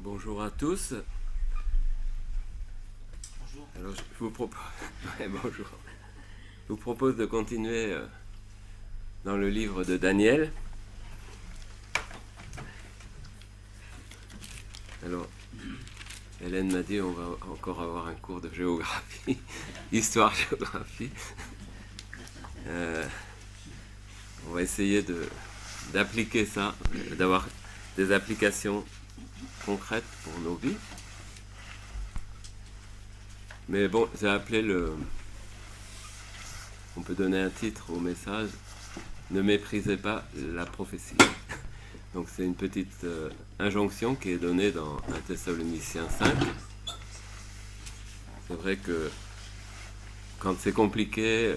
Bonjour à tous. Bonjour. Alors, je vous propose, ouais, bonjour. Je vous propose de continuer dans le livre de Daniel. Alors, Hélène m'a dit on va encore avoir un cours de géographie, histoire-géographie. On va essayer d'appliquer ça, d'avoir des applications concrètes pour nos vies. Mais bon, j'ai appelé on peut donner un titre au message, ne méprisez pas la prophétie. Donc c'est une petite injonction qui est donnée dans 1 Thessaloniciens 5. C'est vrai que quand c'est compliqué,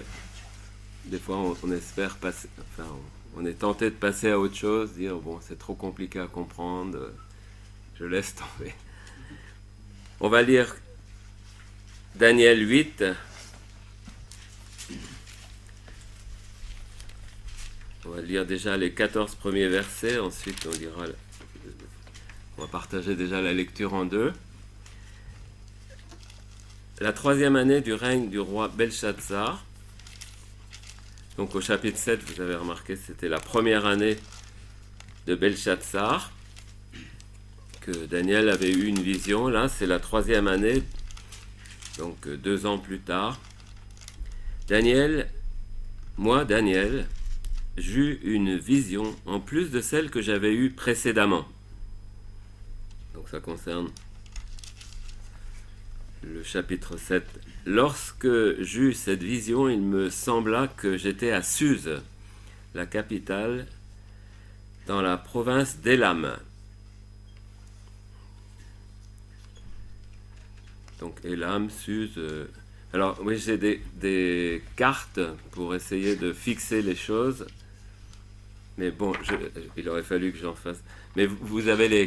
des fois on espère passer, enfin on est tenté de passer à autre chose, dire bon c'est trop compliqué à comprendre, je laisse tomber. On va lire Daniel 8. On va lire déjà les 14 premiers versets, ensuite on va partager déjà la lecture en deux. La 3e année du règne du roi Belshazzar. Donc au chapitre 7, vous avez remarqué, c'était la première année de Belshazzar, que Daniel avait eu une vision. Là, c'est la 3e année, donc 2 ans plus tard. Daniel, j'eus une vision en plus de celle que j'avais eue précédemment. Donc ça concerne le chapitre 7. Lorsque j'eus cette vision, il me sembla que j'étais à Suse, la capitale, dans la province d'Élam. Donc Élam, Suse. Alors oui, j'ai des cartes pour essayer de fixer les choses. Mais bon, il aurait fallu que j'en fasse. Mais vous avez les...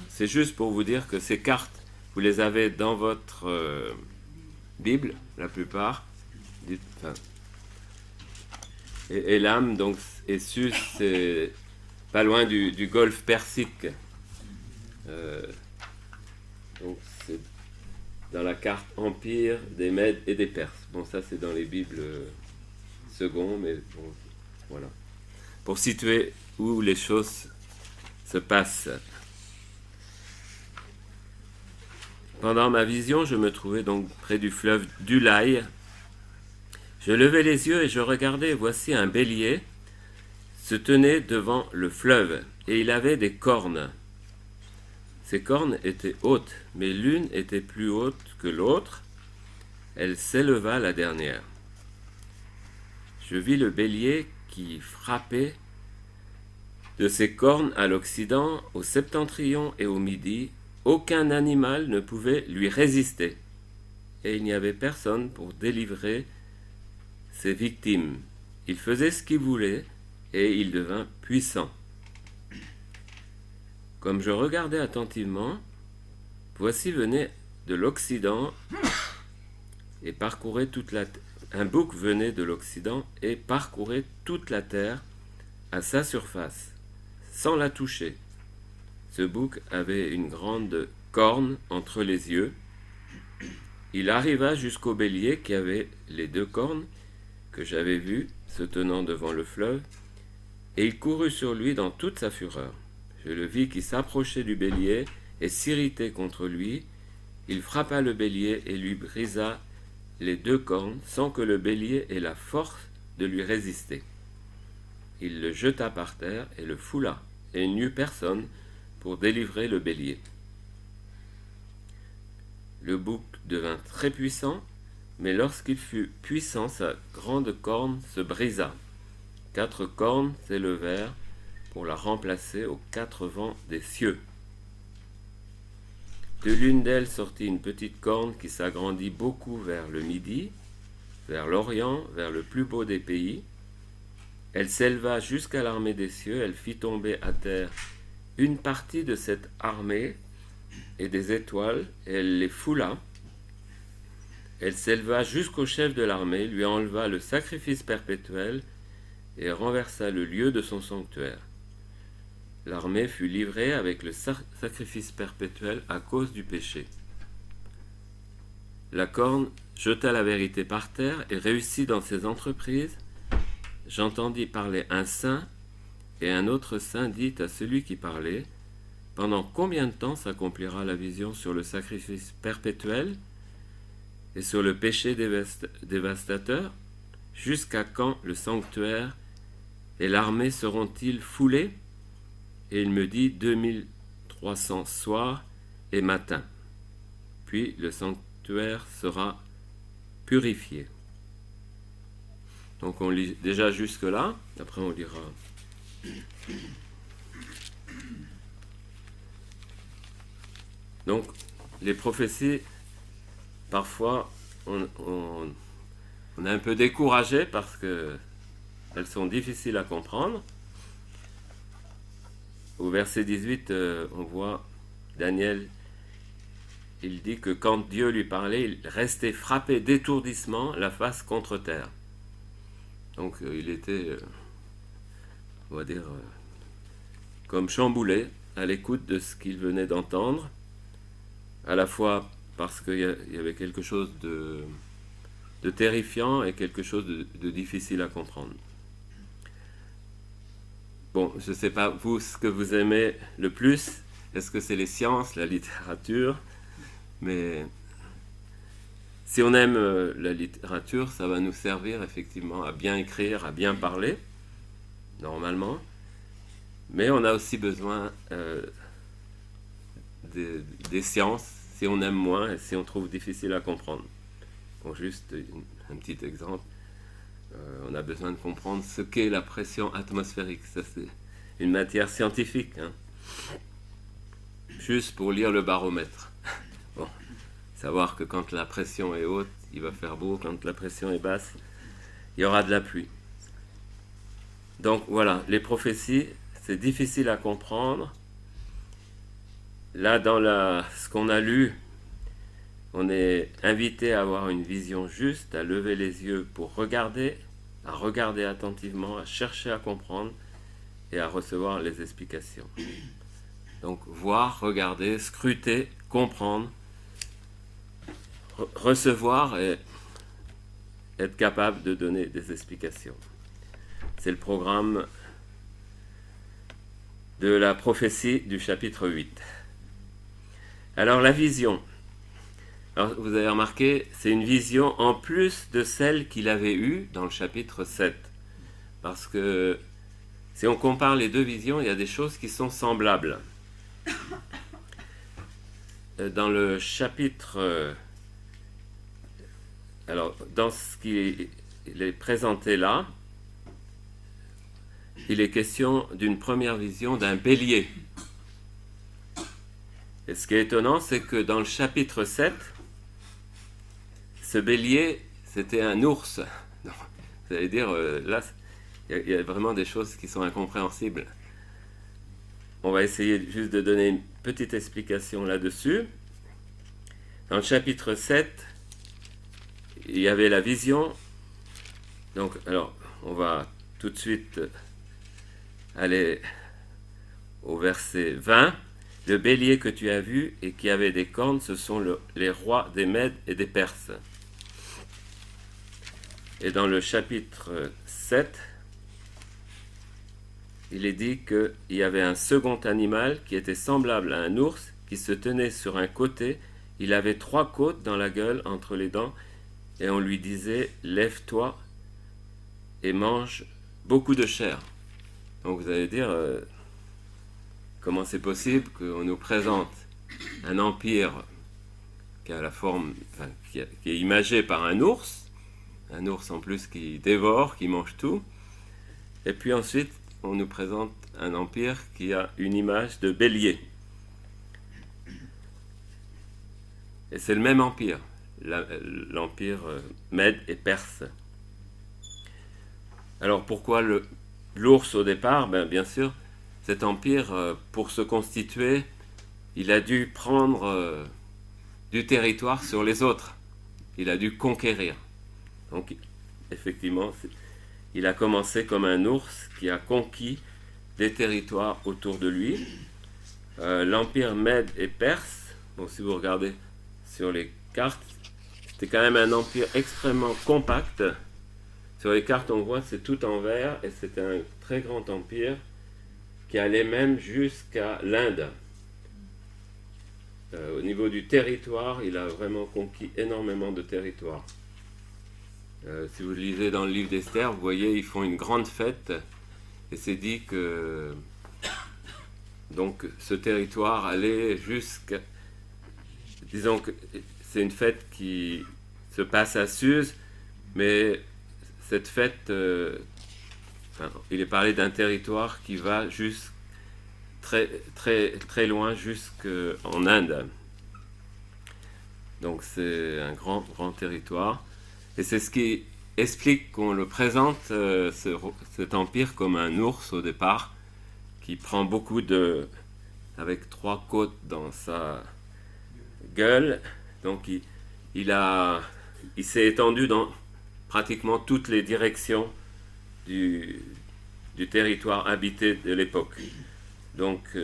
C'est juste pour vous dire que ces cartes, vous les avez dans votre Bible, la plupart. Et Élam, donc, et Sus, c'est pas loin du golfe Persique. Donc c'est dans la carte Empire des Mèdes et des Perses. Bon, ça c'est dans les Bibles secondes, mais bon, voilà. Pour situer où les choses se passent. Pendant ma vision, je me trouvais donc près du fleuve d'Ulaï. Je levai les yeux et je regardais, et voici un bélier se tenait devant le fleuve, et il avait des cornes. Ces cornes étaient hautes, mais l'une était plus haute que l'autre. Elle s'éleva la dernière. Je vis le bélier qui frappait de ses cornes à l'Occident, au septentrion et au Midi. Aucun animal ne pouvait lui résister, et il n'y avait personne pour délivrer ses victimes. Il faisait ce qu'il voulait, et il devint puissant. Comme je regardais attentivement, voici venait de l'Occident et parcourait toute la terre. Un bouc venait de l'Occident et parcourait toute la terre à sa surface, sans la toucher. Ce bouc avait une grande corne entre les yeux. Il arriva jusqu'au bélier qui avait les 2 cornes que j'avais vues se tenant devant le fleuve, et il courut sur lui dans toute sa fureur. Je le vis qui s'approchait du bélier et s'irritait contre lui. Il frappa le bélier et lui brisa les 2 cornes sans que le bélier ait la force de lui résister. Il le jeta par terre et le foula, et il n'y eut personne pour délivrer le bélier. Le bouc devint très puissant, mais lorsqu'il fut puissant, sa grande corne se brisa. 4 cornes s'élevèrent pour la remplacer aux 4 vents des cieux. De l'une d'elles sortit une petite corne qui s'agrandit beaucoup vers le Midi, vers l'Orient, vers le plus beau des pays. Elle s'éleva jusqu'à l'armée des cieux, elle fit tomber à terre une partie de cette armée et des étoiles, et elle les foula. Elle s'éleva jusqu'au chef de l'armée, lui enleva le sacrifice perpétuel et renversa le lieu de son sanctuaire. l'armée fut livrée avec le sacrifice perpétuel à cause du péché. La corne jeta la vérité par terre et réussit dans ses entreprises. J'entendis parler un saint, et un autre saint dit à celui qui parlait, « Pendant combien de temps s'accomplira la vision sur le sacrifice perpétuel et sur le péché dévastateur? Jusqu'à quand le sanctuaire et l'armée seront-ils foulés ?» Et il me dit 2300 soirs et matins. Puis le sanctuaire sera purifié. Donc on lit déjà jusque-là, après on lira. Donc les prophéties, parfois on est un peu découragé parce qu'elles sont difficiles à comprendre. Au verset 18, on voit Daniel, il dit que quand Dieu lui parlait, il restait frappé d'étourdissement, la face contre terre. Donc il était, on va dire, comme chamboulé à l'écoute de ce qu'il venait d'entendre, à la fois parce qu'il y avait quelque chose de terrifiant et quelque chose de difficile à comprendre. Bon, je ne sais pas, vous, ce que vous aimez le plus, est-ce que c'est les sciences, la littérature? Mais si on aime la littérature, ça va nous servir effectivement à bien écrire, à bien parler, normalement. Mais on a aussi besoin des sciences, si on aime moins et si on trouve difficile à comprendre. Bon, juste un petit exemple. On a besoin de comprendre ce qu'est la pression atmosphérique. Ça, c'est une matière scientifique. Hein. Juste pour lire le baromètre. Bon, savoir que quand la pression est haute, il va faire beau. Quand la pression est basse, il y aura de la pluie. Donc voilà, les prophéties, c'est difficile à comprendre. Là, dans ce qu'on a lu, on est invité à avoir une vision juste, à lever les yeux pour regarder, à regarder attentivement, à chercher à comprendre et à recevoir les explications. Donc voir, regarder, scruter, comprendre, recevoir et être capable de donner des explications. C'est le programme de la prophétie du chapitre 8. Alors la vision. Alors, vous avez remarqué, c'est une vision en plus de celle qu'il avait eue dans le chapitre 7. Parce que si on compare les deux visions, il y a des choses qui sont semblables. Dans le chapitre... alors, dans ce qui est présenté là, il est question d'une première vision d'un bélier. Et ce qui est étonnant, c'est que dans le chapitre 7, ce bélier, c'était un ours. Vous allez dire, là, il y a vraiment des choses qui sont incompréhensibles. On va essayer juste de donner une petite explication là-dessus. Dans le chapitre 7, il y avait la vision. Donc, alors, on va tout de suite aller au verset 20. Le bélier que tu as vu et qui avait des cornes, ce sont les rois des Mèdes et des Perses. Et dans le chapitre 7, il est dit qu'il y avait un second animal qui était semblable à un ours, qui se tenait sur un côté. Il avait 3 côtes dans la gueule entre les dents, et on lui disait « Lève-toi et mange beaucoup de chair ». Donc vous allez dire, comment c'est possible qu'on nous présente un empire qui a la forme, enfin, qui est imagé par un ours en plus qui dévore, qui mange tout, et puis ensuite on nous présente un empire qui a une image de bélier. Et c'est le même empire, l'empire Mède et Perse. Alors pourquoi l'ours au départ? Bien sûr, cet empire, pour se constituer, il a dû prendre du territoire sur les autres. Il a dû conquérir. Donc, effectivement, il a commencé comme un ours qui a conquis des territoires autour de lui. L'empire Mède et Perse, bon, si vous regardez sur les cartes, c'était quand même un empire extrêmement compact. Sur les cartes, on voit c'est tout en vert et c'était un très grand empire qui allait même jusqu'à l'Inde. Au niveau du territoire, il a vraiment conquis énormément de territoire. Si vous lisez dans le livre d'Esther, vous voyez, ils font une grande fête et c'est dit que donc ce territoire allait jusqu'à... Disons que c'est une fête qui se passe à Suse, mais cette fête, il est parlé d'un territoire qui va très, très, très loin jusqu'en Inde. Donc c'est un grand, grand territoire. Et c'est ce qui explique qu'on le présente, cet empire, comme un ours au départ, qui prend beaucoup avec 3 côtes dans sa gueule. Donc il s'est étendu dans pratiquement toutes les directions du territoire habité de l'époque. Donc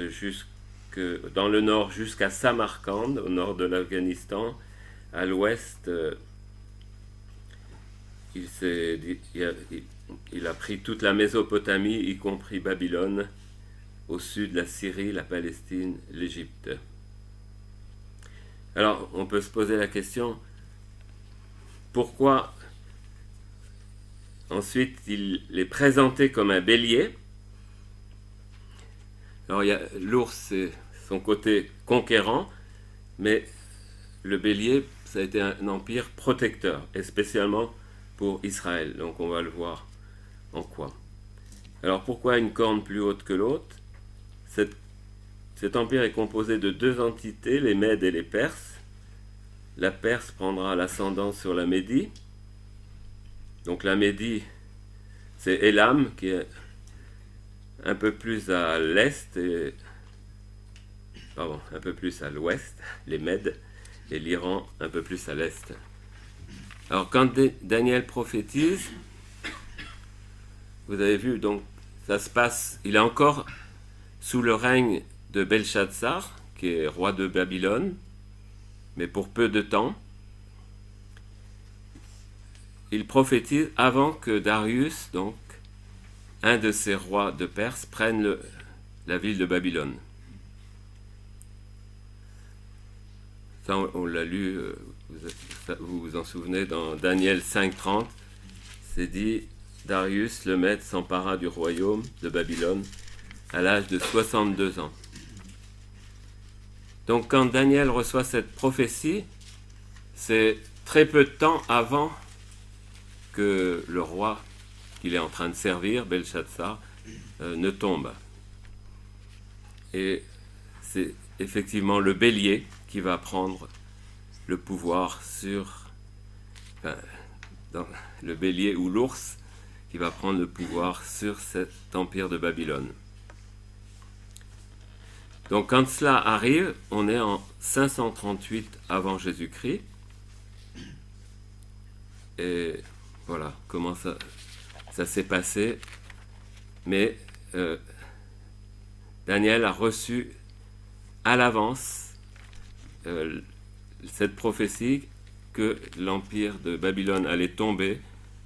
dans le nord jusqu'à Samarcande, au nord de l'Afghanistan, à l'ouest, il a pris toute la Mésopotamie, y compris Babylone, au sud la Syrie, la Palestine, l'Égypte. Alors on peut se poser la question, pourquoi ensuite il est présenté comme un bélier? Alors l'ours, c'est son côté conquérant, mais le bélier, ça a été un empire protecteur, et spécialement pour Israël. Donc on va le voir en quoi. Alors pourquoi une corne plus haute que l'autre? Cet empire est composé de 2 entités, les Mèdes et les Perses. La Perse prendra l'ascendant sur la Médie. Donc la Médie, c'est Élam, qui est un peu plus à l'est, un peu plus à l'ouest, les Mèdes, et l'Iran un peu plus à l'est. Alors quand Daniel prophétise, vous avez vu, donc ça se passe, il est encore sous le règne de Belshazzar, qui est roi de Babylone, mais pour peu de temps. Il prophétise avant que Darius, donc un de ces rois de Perse, prenne la ville de Babylone. Ça, on l'a lu, vous vous en souvenez, dans Daniel 5,30, c'est dit, Darius le Mède s'empara du royaume de Babylone à l'âge de 62 ans. Donc quand Daniel reçoit cette prophétie, c'est très peu de temps avant que le roi qu'il est en train de servir, Belshazzar, ne tombe. Et c'est effectivement le bélier qui va prendre le pouvoir le bélier ou l'ours qui va prendre le pouvoir sur cet empire de Babylone. Donc quand cela arrive, on est en 538 avant Jésus-Christ. Et voilà comment ça s'est passé. Mais Daniel a reçu à l'avance cette prophétie que l'empire de Babylone allait tomber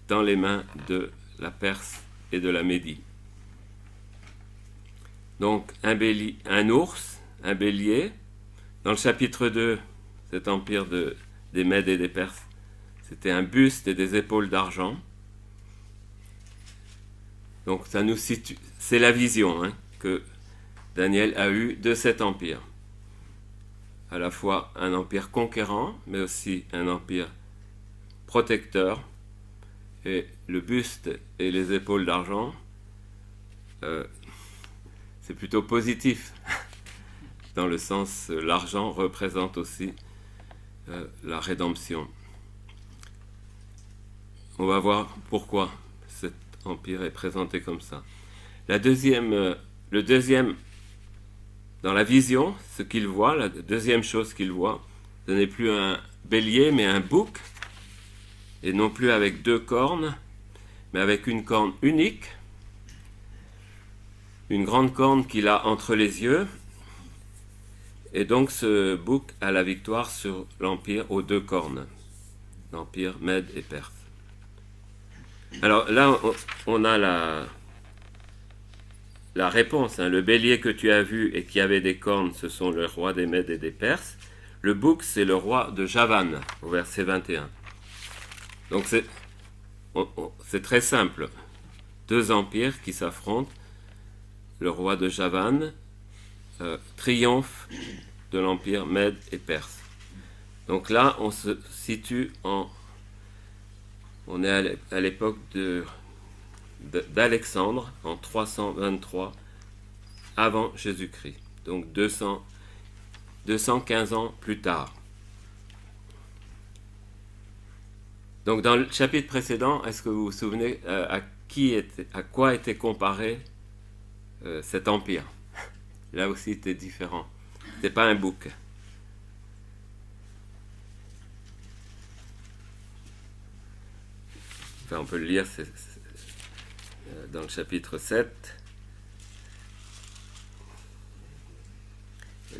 dans les mains de la Perse et de la Médie. Donc un ours, un bélier. Dans le chapitre 2, cet empire des Mèdes et des Perses, c'était un buste et des épaules d'argent. Donc ça nous situe, c'est la vision que Daniel a eue de cet empire. À la fois un empire conquérant, mais aussi un empire protecteur. Et le buste et les épaules d'argent, c'est plutôt positif, dans le sens l'argent représente aussi la rédemption. On va voir pourquoi cet empire est présenté comme ça. Le deuxième, dans la vision, ce qu'il voit, la deuxième chose qu'il voit, ce n'est plus un bélier, mais un bouc, et non plus avec 2 cornes, mais avec une corne unique. une grande corne qu'il a entre les yeux. Et donc ce bouc a la victoire sur l'empire aux deux cornes, l'empire Mède et Perse. Alors là, on a la réponse. Le bélier que tu as vu et qui avait des cornes, ce sont le roi des Mèdes et des Perses. Le bouc, c'est le roi de Javan, au verset 21. Donc c'est très simple. Deux empires qui s'affrontent. Le roi de Javan triomphe de l'empire Mède et Perse. Donc là, on se situe on est à l'époque d'Alexandre, en 323 avant Jésus-Christ. Donc 215 ans plus tard. Donc dans le chapitre précédent, est-ce que vous vous souvenez à quoi était comparé cet empire? Là aussi, c'était différent. C'était pas un bouc. Enfin, on peut le lire dans le chapitre 7.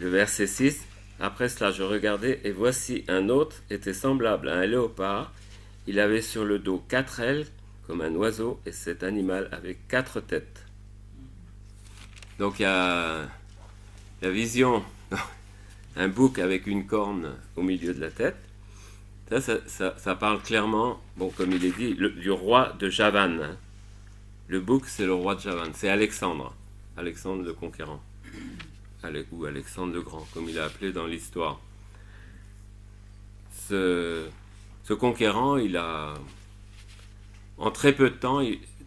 Le verset 6. Après cela, je regardais, et voici un autre était semblable à un léopard. Il avait sur le dos 4 ailes, comme un oiseau, et cet animal avait 4 têtes. Donc il y a la vision, un bouc avec une corne au milieu de la tête. Ça parle clairement, bon, comme il est dit, du roi de Javan. Le bouc, c'est le roi de Javan. C'est Alexandre le Conquérant. Ou Alexandre le Grand, comme il est appelé dans l'histoire. Ce conquérant, il a, en très peu de temps,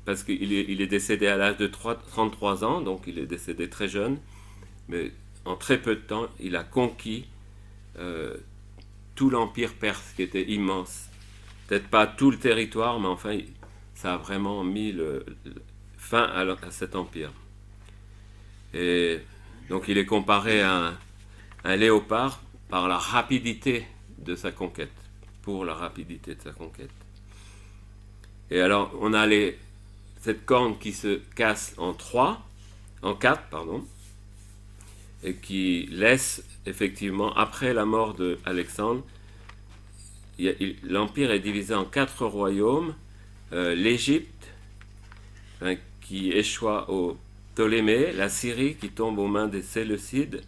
parce qu'il est décédé à l'âge de 33 ans, donc il est décédé très jeune, mais en très peu de temps, il a conquis tout l'empire perse, qui était immense. Peut-être pas tout le territoire, mais enfin, ça a vraiment mis fin à cet empire. Et donc il est comparé à un léopard par la rapidité de sa conquête, pour la rapidité de sa conquête. Et alors, on a cette corne qui se casse en 4, et qui laisse effectivement, après la mort d'Alexandre, l'empire est divisé en 4 royaumes. L'Égypte, qui échoua aux Ptolémées, la Syrie qui tombe aux mains des Séleucides,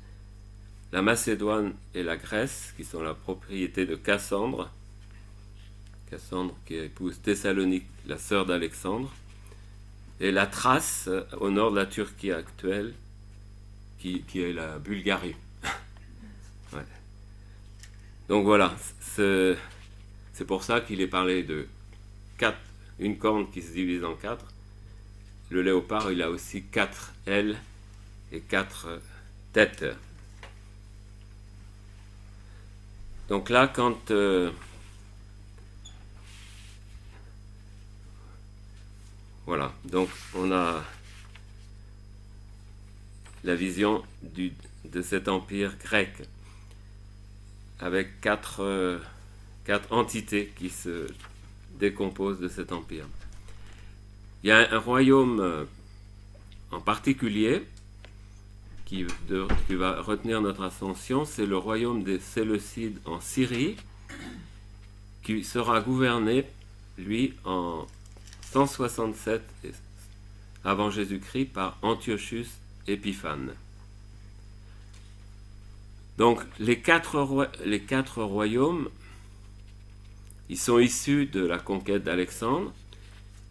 la Macédoine et la Grèce qui sont la propriété de Cassandre qui épouse Thessalonique, la sœur d'Alexandre, et la Thrace au nord de la Turquie actuelle qui est la Bulgarie. Ouais. Donc voilà, c'est pour ça qu'il est parlé de une corne qui se divise en 4. Le léopard, il a aussi 4 ailes et 4 têtes. Donc là, quand voilà, donc on a la vision de cet empire grec avec 4 entités qui se décomposent de cet empire. Il y a un royaume en particulier qui va retenir notre attention, c'est le royaume des Séleucides en Syrie, qui sera gouverné, lui, en 167 avant Jésus-Christ par Antiochus Épiphane. Donc les quatre royaumes, ils sont issus de la conquête d'Alexandre,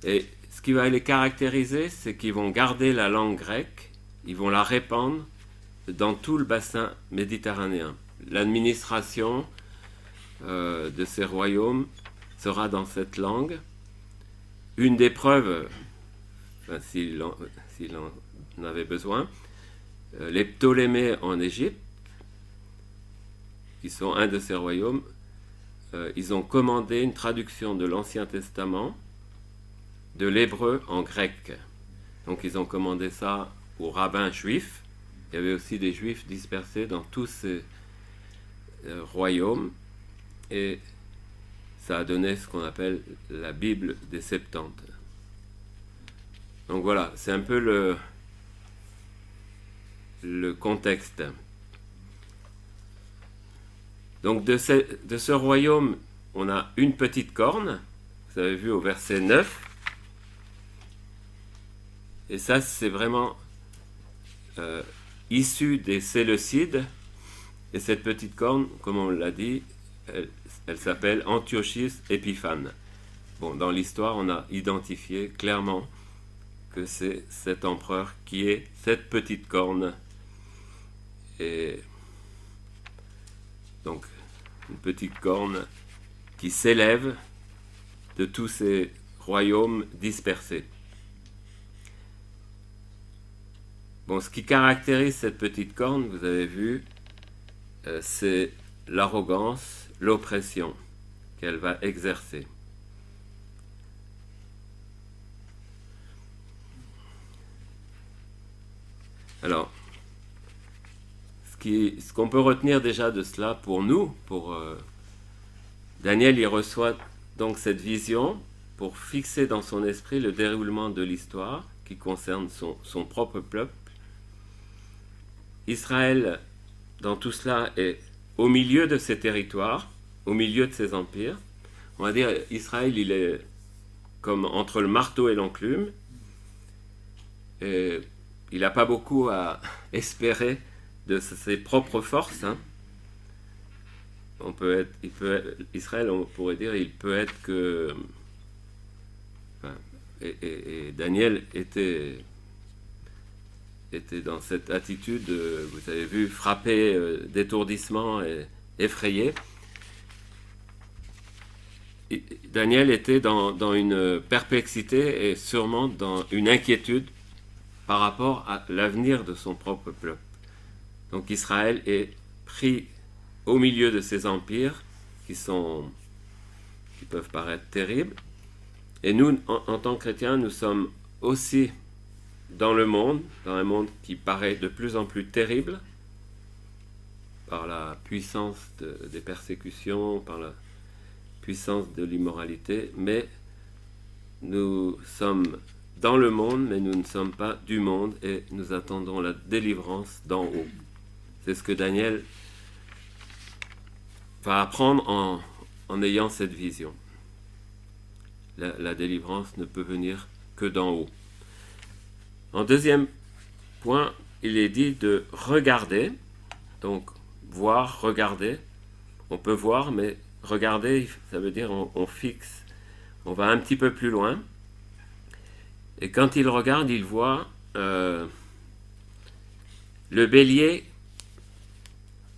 et ce qui va les caractériser, c'est qu'ils vont garder la langue grecque, ils vont la répandre dans tout le bassin méditerranéen. L'administration de ces royaumes sera dans cette langue. Une des preuves, s'il en avait besoin, les Ptolémées en Égypte, qui sont un de ces royaumes, ils ont commandé une traduction de l'Ancien Testament de l'hébreu en grec. Donc ils ont commandé ça aux rabbins juifs. Il y avait aussi des juifs dispersés dans tous ces royaumes, et ça a donné ce qu'on appelle la Bible des Septante. Donc voilà, c'est un peu le contexte. Donc de ce royaume, on a une petite corne, vous avez vu au verset 9, et ça c'est vraiment issu des Séleucides, et cette petite corne, comme on l'a dit, elle s'appelle Antiochus Épiphane. Bon, dans l'histoire, on a identifié clairement que c'est cet empereur qui est cette petite corne. Et donc, une petite corne qui s'élève de tous ces royaumes dispersés. Bon, ce qui caractérise cette petite corne, vous avez vu, c'est l'arrogance, l'oppression qu'elle va exercer. Alors, ce qu'on peut retenir déjà de cela pour nous, Daniel, il reçoit donc cette vision pour fixer dans son esprit le déroulement de l'histoire qui concerne son propre peuple. Israël, dans tout cela, est au milieu de ses territoires, au milieu de ses empires. On va dire, Israël, il est comme entre le marteau et l'enclume. Et il n'a pas beaucoup à espérer de ses propres forces. Hein. Israël, on pourrait dire, il peut être que... Enfin, et Daniel était dans cette attitude, vous avez vu, frappé d'étourdissement et effrayé. Et Daniel était dans une perplexité et sûrement dans une inquiétude par rapport à l'avenir de son propre peuple. Donc Israël est pris au milieu de ces empires qui peuvent paraître terribles. Et nous, en tant que chrétiens, nous sommes aussi dans un monde qui paraît de plus en plus terrible par la puissance des persécutions, par la puissance de l'immoralité, mais nous sommes dans le monde, mais nous ne sommes pas du monde et nous attendons la délivrance d'en haut. C'est ce que Daniel va apprendre en ayant cette vision. La délivrance ne peut venir que d'en haut. En deuxième point, il est dit de regarder, donc voir, regarder. On peut voir, mais regarder, ça veut dire on fixe, on va un petit peu plus loin. Et quand il regarde, il voit le bélier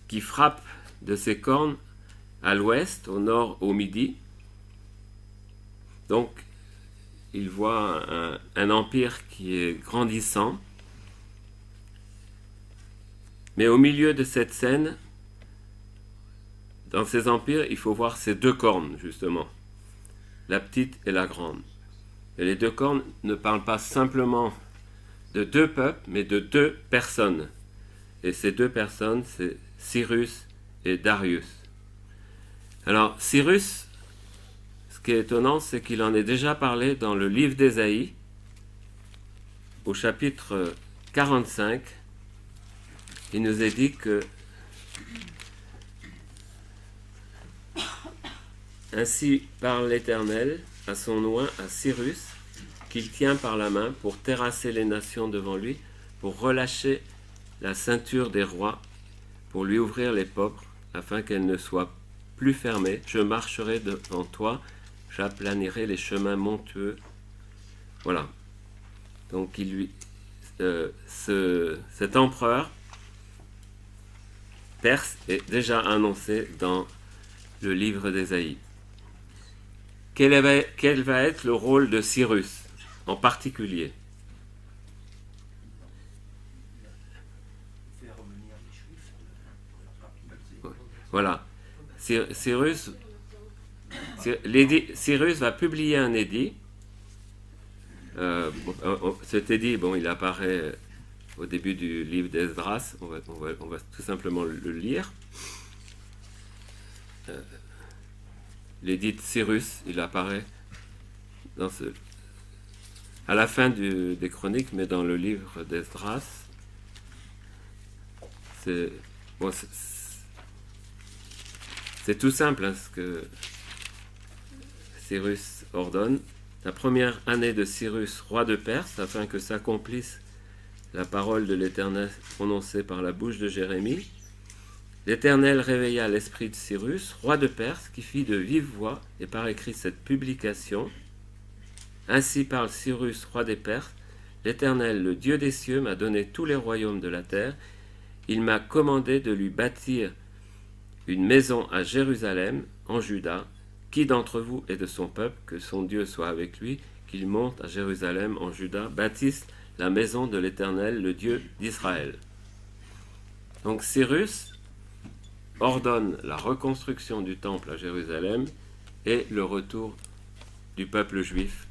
qui frappe de ses cornes à l'ouest, au nord, au midi. Donc, il voit un empire qui est grandissant. Mais au milieu de cette scène, dans ces empires, il faut voir ces deux cornes, justement. La petite et la grande. Et les deux cornes ne parlent pas simplement de deux peuples, mais de deux personnes. Et ces deux personnes, c'est Cyrus et Darius. Alors, Cyrus, ce qui est étonnant, c'est qu'il en est déjà parlé dans le livre d'Ésaïe, au chapitre 45. Il nous est dit que ainsi parle l'Éternel à son oint, à Cyrus, qu'il tient par la main pour terrasser les nations devant lui, pour relâcher la ceinture des rois, pour lui ouvrir les portes, afin qu'elles ne soient plus fermées. Je marcherai devant toi, j'aplanirai les chemins montueux. Voilà. Donc cet empereur perse est déjà annoncé dans le livre d'Ésaïe. Quel va être le rôle de Cyrus en particulier? Voilà. Cyrus va publier un édit. Cet édit, il apparaît au début du livre d'Esdras. On va tout simplement le lire. L'édit de Cyrus, il apparaît à la fin des chroniques, mais dans le livre d'Esdras. c'est bon, c'est tout simple hein, ce que Cyrus ordonne. La première année de Cyrus, roi de Perse, afin que s'accomplisse la parole de l'Éternel prononcée par la bouche de Jérémie, l'Éternel réveilla l'esprit de Cyrus, roi de Perse, qui fit de vive voix et par écrit cette publication. Ainsi parle Cyrus, roi des Perses, l'Éternel, le Dieu des cieux, m'a donné tous les royaumes de la terre. Il m'a commandé de lui bâtir une maison à Jérusalem, en Juda. Qui d'entre vous est de son peuple, que son Dieu soit avec lui, qu'il monte à Jérusalem, en Juda, bâtisse la maison de l'Éternel, le Dieu d'Israël. Donc Cyrus ordonne la reconstruction du temple à Jérusalem et le retour du peuple juif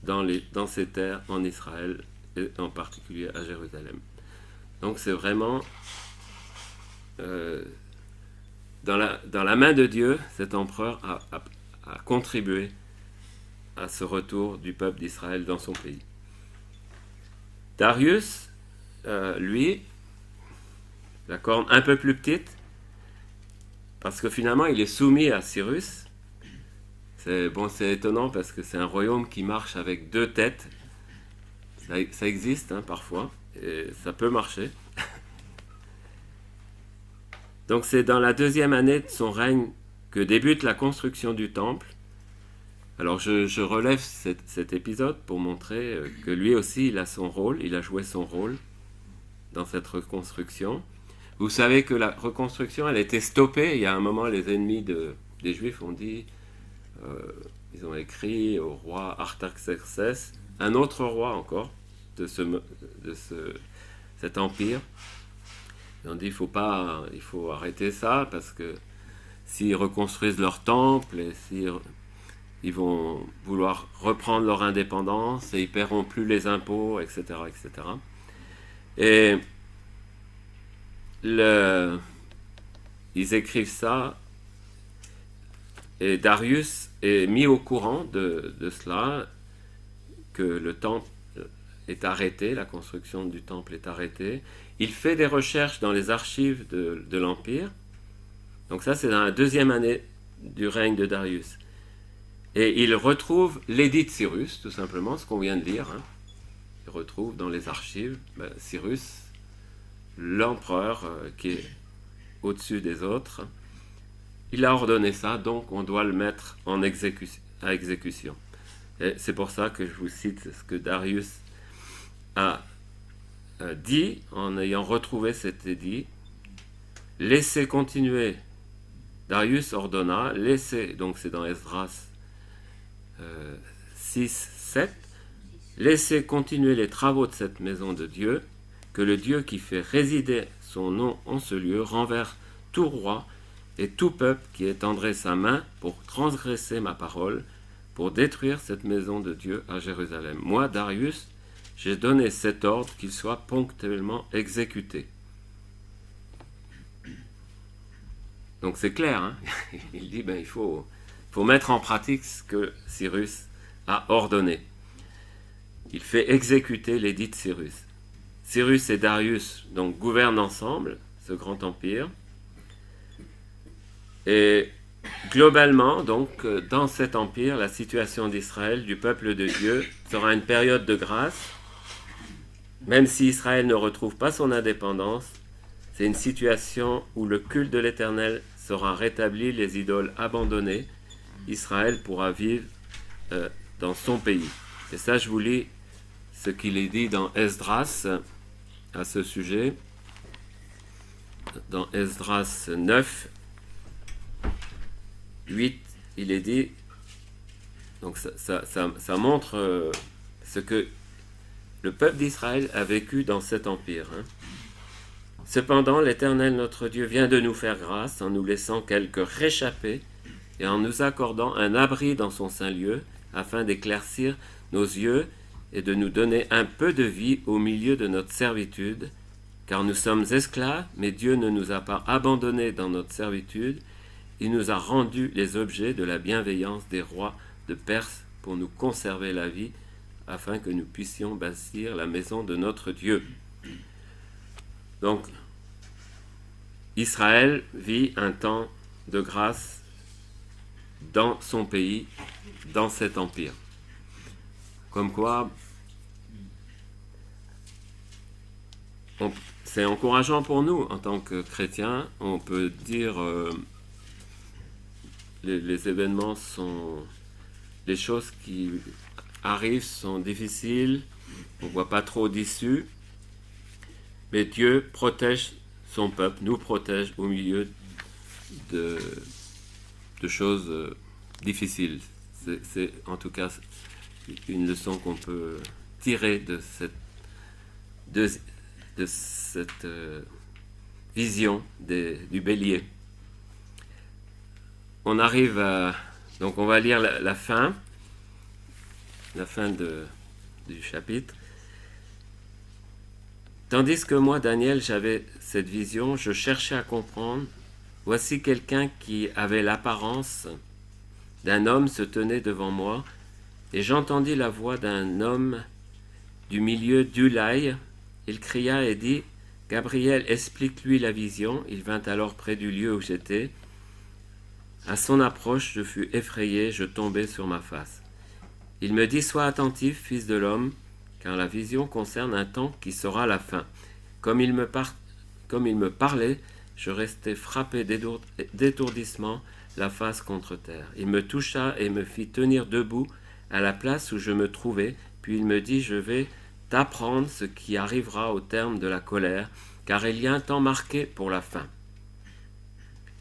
dans ces terres en Israël, et en particulier à Jérusalem. Donc c'est vraiment dans la main de Dieu, cet empereur a contribué à ce retour du peuple d'Israël dans son pays. Darius, lui, la corne un peu plus petite, parce que finalement il est soumis à Cyrus. C'est étonnant parce que c'est un royaume qui marche avec deux têtes. Ça existe hein, parfois, et ça peut marcher. Donc c'est dans la deuxième année de son règne que débute la construction du temple. Alors je relève cet épisode pour montrer que lui aussi il a son rôle, il a joué son rôle dans cette reconstruction. Vous savez que la reconstruction elle a été stoppée. Il y a un moment les ennemis des Juifs ont dit, ils ont écrit au roi Artaxerxès, un autre roi encore de cet empire. Ils ont dit il faut arrêter ça parce que s'ils reconstruisent leur temple et ils vont vouloir reprendre leur indépendance et ils paieront plus les impôts, etc., etc. Et ils écrivent ça et Darius est mis au courant de cela, que le temple est arrêté, la construction du temple est arrêtée. Il fait des recherches dans les archives de l'Empire. Donc ça, c'est dans la deuxième année du règne de Darius. Et il retrouve l'édit de Cyrus, tout simplement, ce qu'on vient de lire. Hein. Il retrouve dans les archives Cyrus, l'empereur qui est au-dessus des autres. Il a ordonné ça, donc on doit le mettre à exécution. Et c'est pour ça que je vous cite ce que Darius a dit en ayant retrouvé cet édit. Laissez continuer. Darius ordonna, donc c'est dans Esdras 6, 7, laissez continuer les travaux de cette maison de Dieu, que le Dieu qui fait résider son nom en ce lieu renverse tout roi et tout peuple qui étendrait sa main pour transgresser ma parole, pour détruire cette maison de Dieu à Jérusalem. Moi, Darius, j'ai donné cet ordre qu'il soit ponctuellement exécuté. Donc c'est clair, hein. Il dit il faut mettre en pratique ce que Cyrus a ordonné. Il fait exécuter l'édit de Cyrus. Cyrus et Darius donc gouvernent ensemble ce grand empire. Et globalement, donc, dans cet empire, la situation d'Israël, du peuple de Dieu, sera une période de grâce. Même si Israël ne retrouve pas son indépendance, c'est une situation où le culte de l'Éternel sera rétabli, les idoles abandonnées. Israël pourra vivre dans son pays. Et ça, je vous lis ce qu'il est dit dans Esdras à ce sujet. Dans Esdras 9, 8, il est dit, donc ça montre ce que le peuple d'Israël a vécu dans cet empire. Hein. Cependant, l'Éternel notre Dieu vient de nous faire grâce en nous laissant quelques réchappés et en nous accordant un abri dans son saint lieu, afin d'éclaircir nos yeux et de nous donner un peu de vie au milieu de notre servitude, car nous sommes esclaves, mais Dieu ne nous a pas abandonnés dans notre servitude. Il nous a rendus les objets de la bienveillance des rois de Perse pour nous conserver la vie, afin que nous puissions bâtir la maison de notre Dieu. Donc, Israël vit un temps de grâce dans son pays, dans cet empire. Comme quoi, c'est encourageant pour nous en tant que chrétiens. On peut dire les événements sont... Les choses qui arrivent sont difficiles, on ne voit pas trop d'issue, mais Dieu protège son peuple, nous protège au milieu de choses difficiles. C'est en tout cas une leçon qu'on peut tirer de cette vision du bélier. On arrive à... Donc on va lire la fin du chapitre. Tandis que moi, Daniel, j'avais cette vision, je cherchais à comprendre. Voici quelqu'un qui avait l'apparence d'un homme se tenait devant moi, et j'entendis la voix d'un homme du milieu d'Ulaï. Il cria et dit, « Gabriel, explique-lui la vision. » Il vint alors près du lieu où j'étais. À son approche, je fus effrayé, je tombai sur ma face. Il me dit, « Sois attentif, fils de l'homme, car la vision concerne un temps qui sera la fin. » Comme il me parlait, je restai frappé d'étourdissement, la face contre terre. Il me toucha et me fit tenir debout à la place où je me trouvais, puis il me dit, « Je vais t'apprendre ce qui arrivera au terme de la colère, car il y a un temps marqué pour la fin.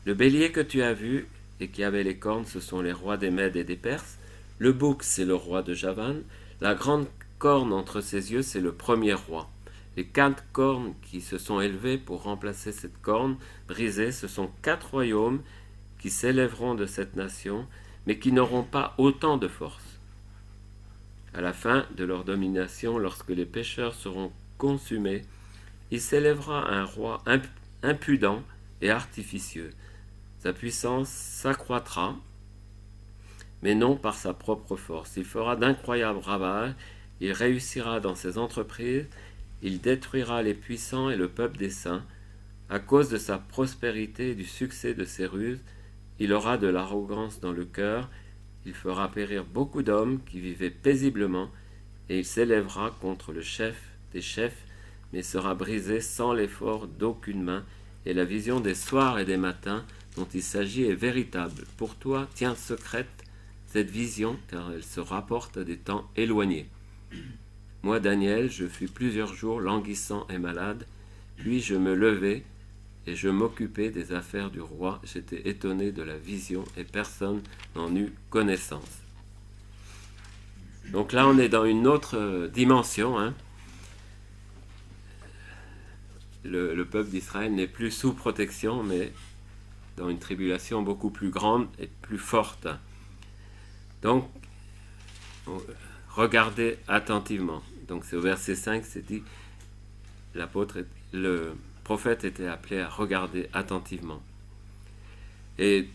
Le bélier que tu as vu et qui avait les cornes, ce sont les rois des Mèdes et des Perses. Le bouc, c'est le roi de Javan. La grande corne entre ses yeux, c'est le premier roi. Les 4 cornes qui se sont élevées pour remplacer cette corne brisée, ce sont 4 royaumes qui s'élèveront de cette nation, mais qui n'auront pas autant de force. À la fin de leur domination, lorsque les pécheurs seront consumés, il s'élèvera un roi impudent et artificieux. Sa puissance s'accroîtra, mais non par sa propre force. Il fera d'incroyables ravages, il réussira dans ses entreprises, il détruira les puissants et le peuple des saints. À cause de sa prospérité et du succès de ses ruses, il aura de l'arrogance dans le cœur, il fera périr beaucoup d'hommes qui vivaient paisiblement, et il s'élèvera contre le chef des chefs, mais sera brisé sans l'effort d'aucune main, et la vision des soirs et des matins dont il s'agit est véritable. Pour toi, tiens secrète cette vision, car elle se rapporte à des temps éloignés. Moi, Daniel, je fus plusieurs jours languissant et malade, puis je me levai et je m'occupais des affaires du roi. J'étais étonné de la vision et personne n'en eut connaissance. Donc là, on est dans une autre dimension. Hein. Le peuple d'Israël n'est plus sous protection, mais dans une tribulation beaucoup plus grande et plus forte. Donc, regardez attentivement. Donc c'est au verset 5, c'est dit, le prophète était appelé à regarder attentivement. Et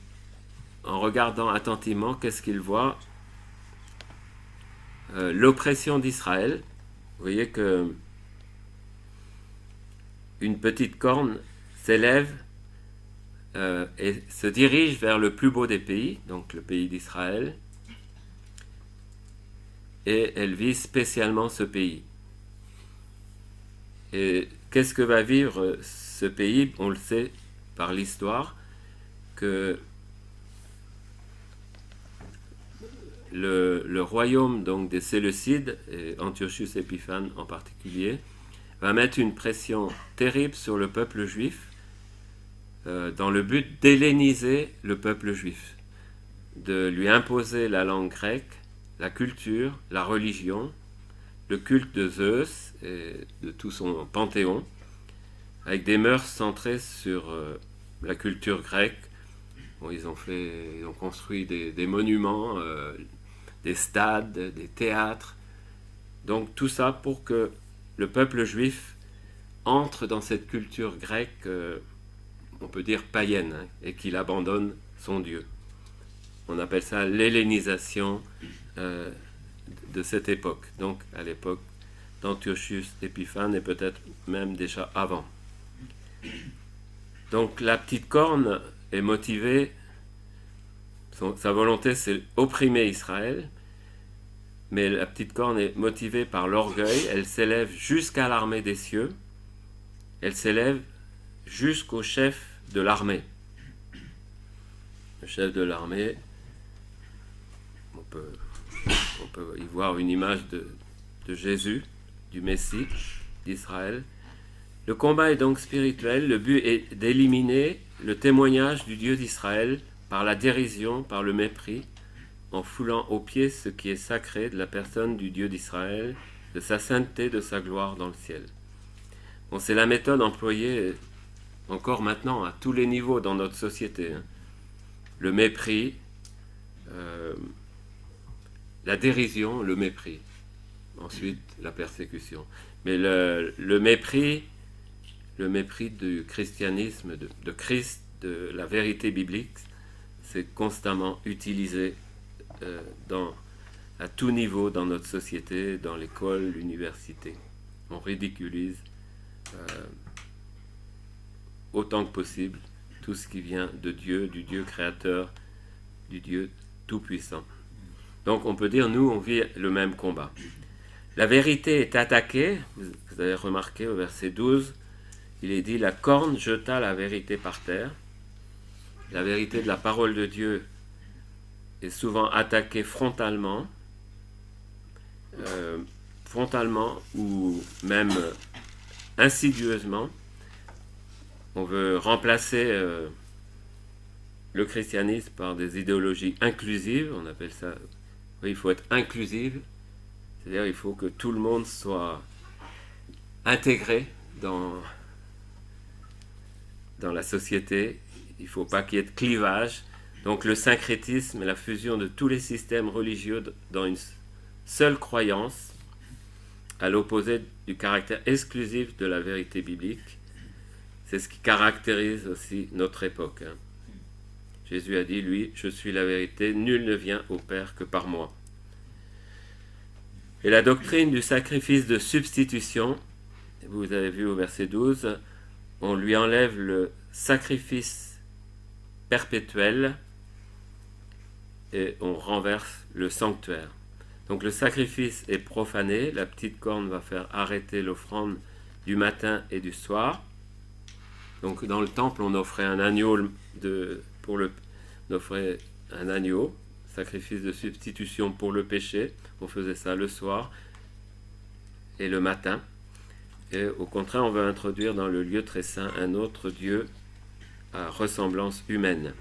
en regardant attentivement, qu'est-ce qu'il voit? L'oppression d'Israël. Vous voyez que une petite corne s'élève et se dirige vers le plus beau des pays, donc le pays d'Israël, et elle vise spécialement ce pays. Et qu'est-ce que va vivre ce pays? On le sait par l'histoire, que le royaume donc des Séleucides, et Antiochus Épiphane en particulier, va mettre une pression terrible sur le peuple juif, dans le but d'helléniser le peuple juif, de lui imposer la langue grecque, la culture, la religion, le culte de Zeus et de tout son panthéon, avec des mœurs centrées sur la culture grecque. Bon, ils ont construit des monuments, des stades, des théâtres. Donc tout ça pour que le peuple juif entre dans cette culture grecque, on peut dire païenne, hein, et qu'il abandonne son Dieu. On appelle ça l'hellénisation de cette époque, donc à l'époque d'Antiochus Épiphane et peut-être même déjà avant. Donc la petite corne est motivée, sa volonté c'est opprimer Israël, mais la petite corne est motivée par l'orgueil, elle s'élève jusqu'à l'armée des cieux, elle s'élève jusqu'au chef de l'armée. Le chef de l'armée, on peut y voir une image de Jésus, du Messie, d'Israël. Le combat est donc spirituel, le but est d'éliminer le témoignage du Dieu d'Israël par la dérision, par le mépris, en foulant aux pieds ce qui est sacré de la personne du Dieu d'Israël, de sa sainteté, de sa gloire dans le ciel. Bon, c'est la méthode employée encore maintenant à tous les niveaux dans notre société. Le mépris, la dérision, le mépris. Ensuite, la persécution. Mais le mépris du christianisme, de Christ, de la vérité biblique, c'est constamment utilisé à tout niveau dans notre société, dans l'école, l'université. On ridiculise autant que possible tout ce qui vient de Dieu, du Dieu créateur, du Dieu tout-puissant. Donc on peut dire, nous, on vit le même combat. La vérité est attaquée, vous avez remarqué au verset 12, il est dit, la corne jeta la vérité par terre. La vérité de la parole de Dieu est souvent attaquée frontalement ou même insidieusement. On veut remplacer le christianisme par des idéologies inclusives, on appelle ça, oui, il faut être inclusive, c'est-à-dire il faut que tout le monde soit intégré dans la société, il ne faut pas qu'il y ait de clivage. Donc le syncrétisme est la fusion de tous les systèmes religieux dans une seule croyance, à l'opposé du caractère exclusif de la vérité biblique. C'est ce qui caractérise aussi notre époque. Jésus a dit, lui, je suis la vérité, nul ne vient au Père que par moi. Et la doctrine du sacrifice de substitution, vous avez vu au verset 12, on lui enlève le sacrifice perpétuel et on renverse le sanctuaire. Donc le sacrifice est profané, la petite corne va faire arrêter l'offrande du matin et du soir. Donc dans le temple, on offrait un agneau on offrait un agneau, sacrifice de substitution pour le péché. On faisait ça le soir et le matin. Et au contraire, on veut introduire dans le lieu très saint un autre Dieu à ressemblance humaine.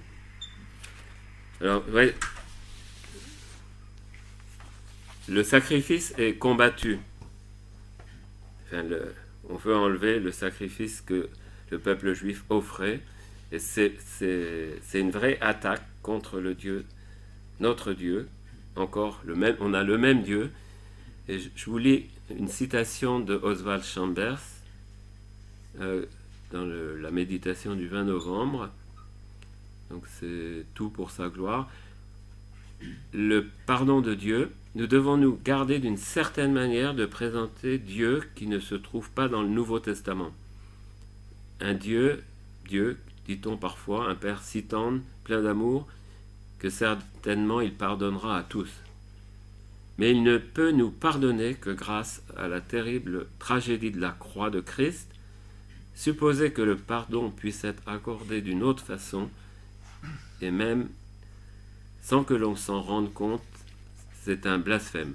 Alors, ouais, le sacrifice est combattu. Enfin, on veut enlever le sacrifice que le peuple juif offrait, et c'est une vraie attaque contre le Dieu, notre Dieu, encore le même, on a le même Dieu. Et je vous lis une citation de Oswald Chambers dans la méditation du 20 novembre. Donc c'est tout pour sa gloire. Le pardon de Dieu, nous devons nous garder d'une certaine manière de présenter Dieu qui ne se trouve pas dans le Nouveau Testament. Un Dieu, dit-on parfois, un Père si tendre, plein d'amour, que certainement il pardonnera à tous. Mais il ne peut nous pardonner que grâce à la terrible tragédie de la croix de Christ. Supposer que le pardon puisse être accordé d'une autre façon, et même sans que l'on s'en rende compte, c'est un blasphème.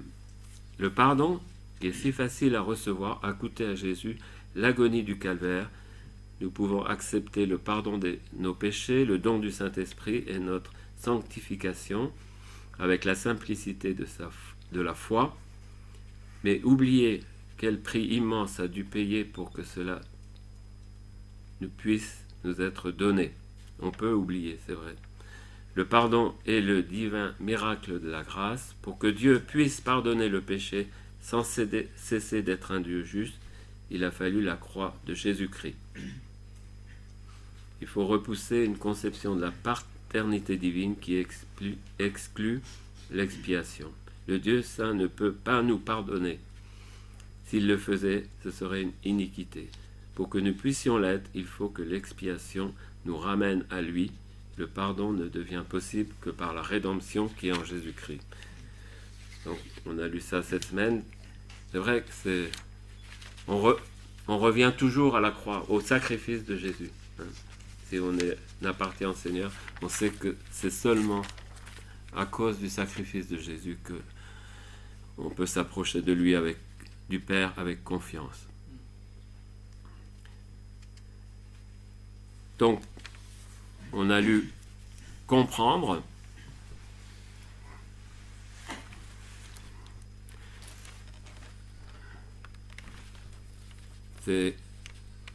Le pardon, qui est si facile à recevoir, a coûté à Jésus l'agonie du calvaire. Nous pouvons accepter le pardon de nos péchés, le don du Saint-Esprit et notre sanctification avec la simplicité de la foi, mais oublier quel prix immense a dû payer pour que cela puisse nous être donné. On peut oublier, c'est vrai. Le pardon est le divin miracle de la grâce. Pour que Dieu puisse pardonner le péché sans cesser d'être un Dieu juste, il a fallu la croix de Jésus-Christ. Il faut repousser une conception de la paternité divine qui exclut l'expiation. Le Dieu saint ne peut pas nous pardonner. S'il le faisait, ce serait une iniquité. Pour que nous puissions l'être, il faut que l'expiation nous ramène à lui. Le pardon ne devient possible que par la rédemption qui est en Jésus-Christ. Donc, on a lu ça cette semaine. C'est vrai que c'est... On revient toujours à la croix, au sacrifice de Jésus. Si on appartient au Seigneur, on sait que c'est seulement à cause du sacrifice de Jésus que on peut s'approcher de lui, du Père, avec confiance. Donc, on a lu comprendre. C'est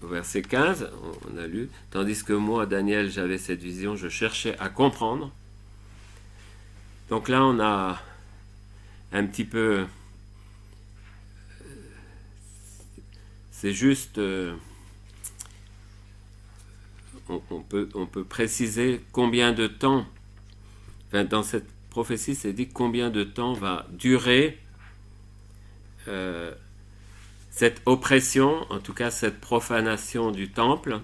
au verset 15, on a lu, tandis que moi, Daniel, j'avais cette vision, je cherchais à comprendre. Donc là, on a un petit peu... C'est juste... on peut préciser combien de temps... Enfin, dans cette prophétie, c'est dit combien de temps va durer cette oppression, en tout cas cette profanation du temple.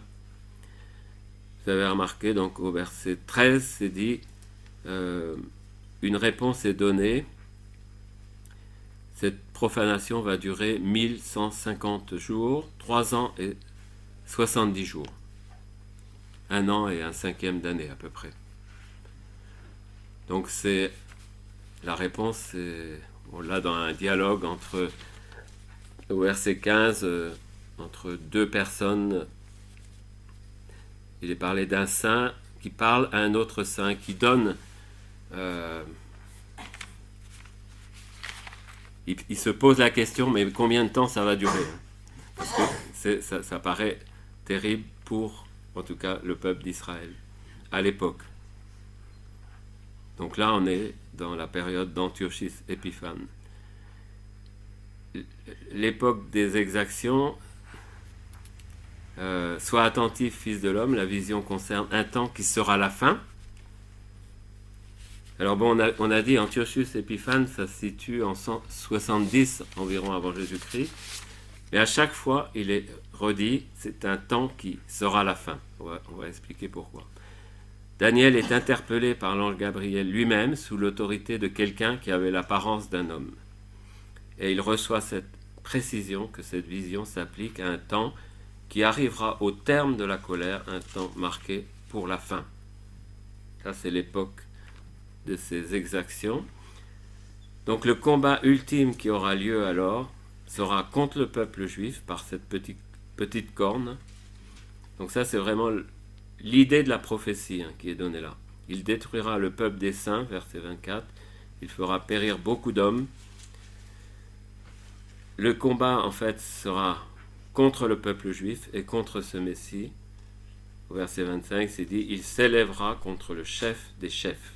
Vous avez remarqué, donc au verset 13, c'est dit, une réponse est donnée. Cette profanation va durer 1150 jours, 3 ans et 70 jours. 1 an et un cinquième d'année à peu près. Donc c'est la réponse, on l'a dans un dialogue entre... Au verset 15, entre deux personnes, il est parlé d'un saint qui parle à un autre saint, qui donne... il se pose la question, mais combien de temps ça va durer? Parce que ça paraît terrible pour, en tout cas, le peuple d'Israël, à l'époque. Donc là, on est dans la période d'Antiochus Épiphane. L'époque des exactions, sois attentif, fils de l'homme, la vision concerne un temps qui sera la fin. Alors bon, on a dit Antiochus Épiphane, ça se situe en 170 environ avant Jésus-Christ, mais à chaque fois, il est redit, c'est un temps qui sera la fin. On va expliquer pourquoi. Daniel est interpellé par l'ange Gabriel lui-même sous l'autorité de quelqu'un qui avait l'apparence d'un homme. Et il reçoit cette précision que cette vision s'applique à un temps qui arrivera au terme de la colère, un temps marqué pour la fin. Ça, c'est l'époque de ces exactions. Donc le combat ultime qui aura lieu alors sera contre le peuple juif par cette petite corne. Donc ça, c'est vraiment l'idée de la prophétie qui est donnée là. Il détruira le peuple des saints, verset 24. Il fera périr beaucoup d'hommes. Le combat, en fait, sera contre le peuple juif et contre ce Messie. Au verset 25, c'est dit, il s'élèvera contre le chef des chefs.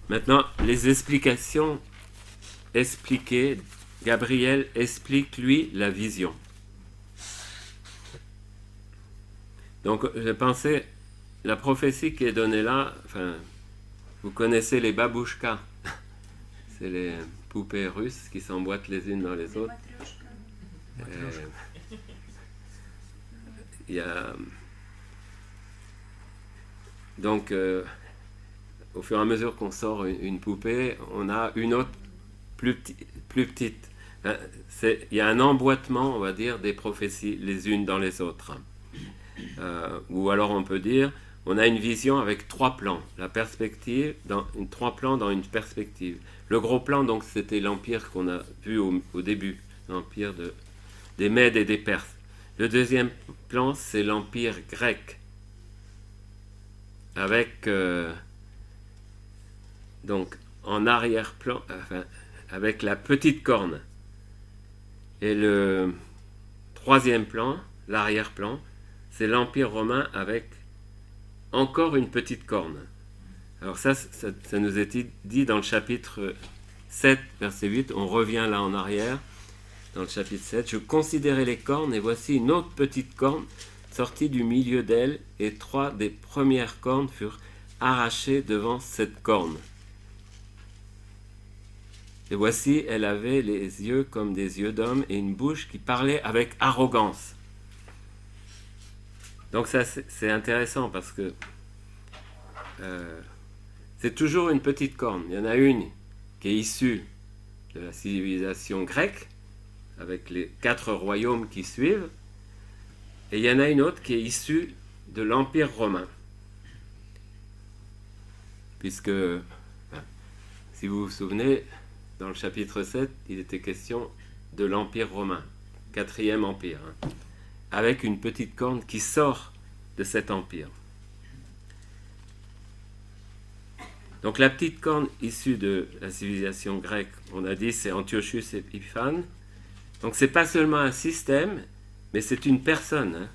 Maintenant, les explications expliquées, Gabriel explique, lui, la vision. Donc, j'ai pensé, la prophétie qui est donnée là, enfin, vous connaissez les babouchkas. C'est les poupées russes qui s'emboîtent les unes dans les autres. Il y a... Donc, au fur et à mesure qu'on sort une poupée, on a une autre plus petite. Il y a un emboîtement, on va dire, des prophéties les unes dans les autres. Ou alors on peut dire, on a une vision avec 3 plans. La perspective, 3 plans dans une perspective. Le gros plan, donc, c'était l'empire qu'on a vu au début, l'empire des Mèdes et des Perses. Le deuxième plan, c'est l'empire grec, avec, donc, en arrière-plan, enfin, avec la petite corne. Et le troisième plan, l'arrière-plan, c'est l'empire romain avec encore une petite corne. Alors ça nous est dit dans le chapitre 7, verset 8, on revient là en arrière, dans le chapitre 7, « Je considérais les cornes, et voici une autre petite corne sortie du milieu d'elle, et 3 des premières cornes furent arrachées devant cette corne. » Et voici, elle avait les yeux comme des yeux d'homme et une bouche qui parlait avec arrogance. Donc ça, c'est intéressant parce que c'est toujours une petite corne. Il y en a une qui est issue de la civilisation grecque, avec les 4 royaumes qui suivent, et il y en a une autre qui est issue de l'Empire romain. Puisque, si vous vous souvenez, dans le chapitre 7, il était question de l'Empire romain, 4e empire, avec une petite corne qui sort de cet empire. Donc la petite corne issue de la civilisation grecque, on a dit, c'est Antiochus Épiphane. Donc c'est pas seulement un système, mais c'est une personne.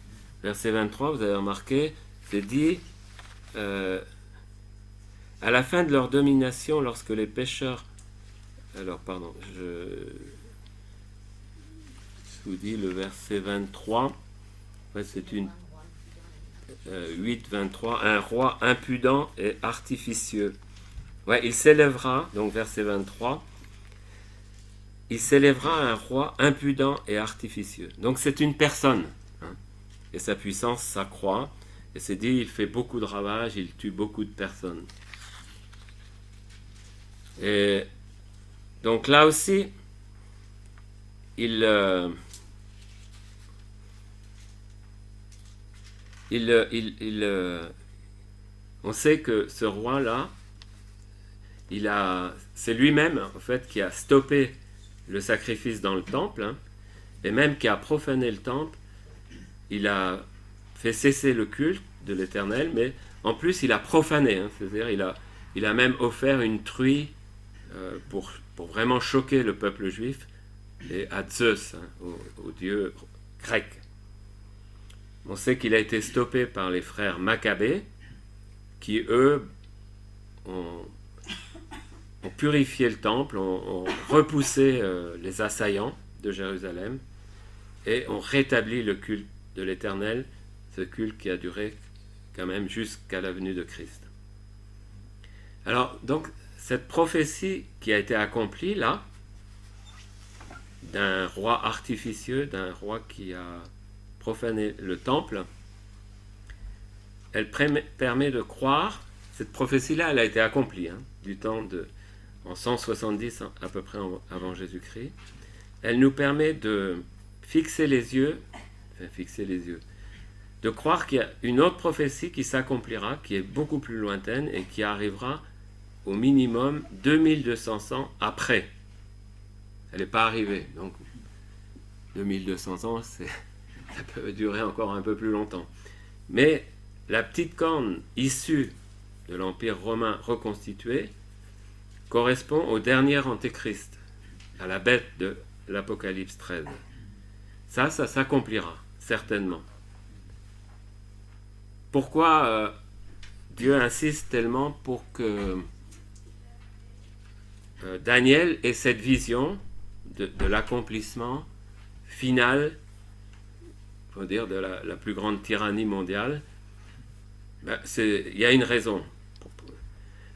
Verset 23, vous avez remarqué, c'est dit, à la fin de leur domination, lorsque les pécheurs... Alors, pardon, je vous dis le verset 23, c'est une... 8, 23, un roi impudent et artificieux. Ouais, il s'élèvera, donc verset 23, il s'élèvera un roi impudent et artificieux. Donc c'est une personne, et sa puissance s'accroît, et c'est dit, il fait beaucoup de ravages, il tue beaucoup de personnes. Et donc là aussi, on sait que ce roi-là, c'est lui-même en fait qui a stoppé le sacrifice dans le temple, et même qui a profané le temple. Il a fait cesser le culte de l'Éternel, mais en plus il a profané, c'est-à-dire il a même offert une truie pour vraiment choquer le peuple juif et à Zeus, au dieu grec. On sait qu'il a été stoppé par les frères Maccabées, qui eux ont purifié le temple, ont repoussé les assaillants de Jérusalem et ont rétabli le culte de l'Éternel, ce culte qui a duré quand même jusqu'à la venue de Christ. Alors, donc, cette prophétie qui a été accomplie là, d'un roi artificieux, d'un roi qui a profané le temple, elle permet de croire, cette prophétie-là, elle a été accomplie, du temps en 170 à peu près avant Jésus-Christ. Elle nous permet de fixer les yeux, de croire qu'il y a une autre prophétie qui s'accomplira, qui est beaucoup plus lointaine et qui arrivera au minimum 2200 ans après. Elle n'est pas arrivée, donc 2200 ans, ça peut durer encore un peu plus longtemps. Mais la petite corne issue de l'Empire romain reconstitué correspond au dernier antéchrist, à la bête de l'Apocalypse 13. Ça s'accomplira, certainement. Pourquoi Dieu insiste tellement pour que Daniel ait cette vision de l'accomplissement final, il faut dire, de la plus grande tyrannie mondiale? Il y a une raison.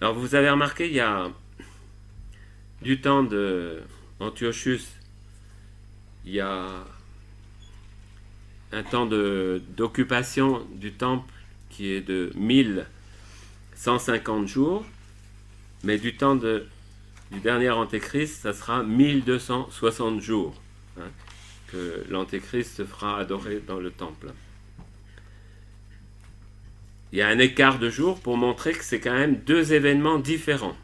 Alors vous avez remarqué, il y a du temps d'Antiochus, il y a un temps d'occupation du temple qui est de 1150 jours, mais du temps du dernier antéchrist, ça sera 1260 jours que l'antéchrist se fera adorer dans le temple. Il y a un écart de jours pour montrer que c'est quand même deux événements différents.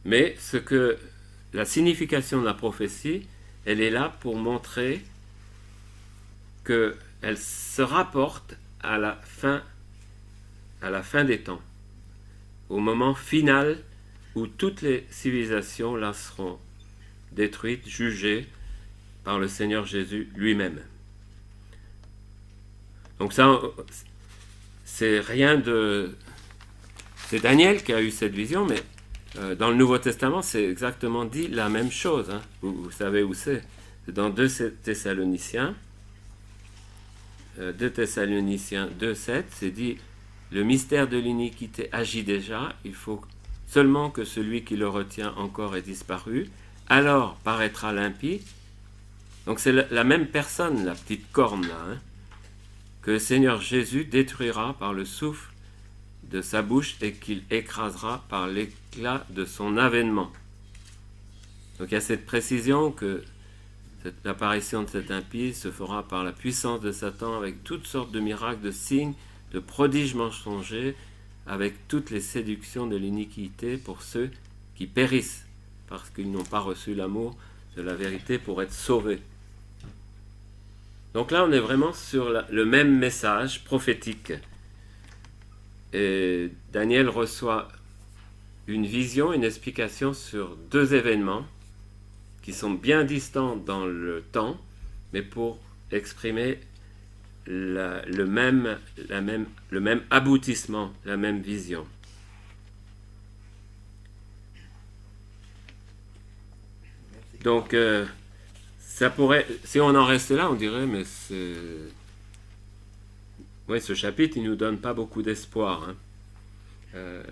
Mais la signification de la prophétie, elle est là pour montrer qu'elle se rapporte à la fin des temps, au moment final où toutes les civilisations là seront détruites, jugées par le Seigneur Jésus lui-même. Donc ça, c'est Daniel qui a eu cette vision, mais dans le Nouveau Testament, c'est exactement dit la même chose. Vous savez où c'est. C'est dans 2 Thessaloniciens. 2 Thessaloniciens 2,7, c'est dit, le mystère de l'iniquité agit déjà, il faut seulement que celui qui le retient encore est disparu, alors paraîtra l'impie. Donc c'est la même personne, la petite corne là, hein, que le Seigneur Jésus détruira par le souffle de sa bouche et qu'il écrasera par l'éclat de son avènement. Donc il y a cette précision que l'apparition de cet impie se fera par la puissance de Satan avec toutes sortes de miracles, de signes, de prodiges mensongers, avec toutes les séductions de l'iniquité pour ceux qui périssent, parce qu'ils n'ont pas reçu l'amour de la vérité pour être sauvés. Donc là, on est vraiment sur le même message prophétique. Et Daniel reçoit une vision, une explication sur deux événements qui sont bien distants dans le temps, mais pour exprimer le même aboutissement, la même vision. Donc, ça pourrait, si on en reste là, on dirait, mais ce chapitre, il ne nous donne pas beaucoup d'espoir. Hein.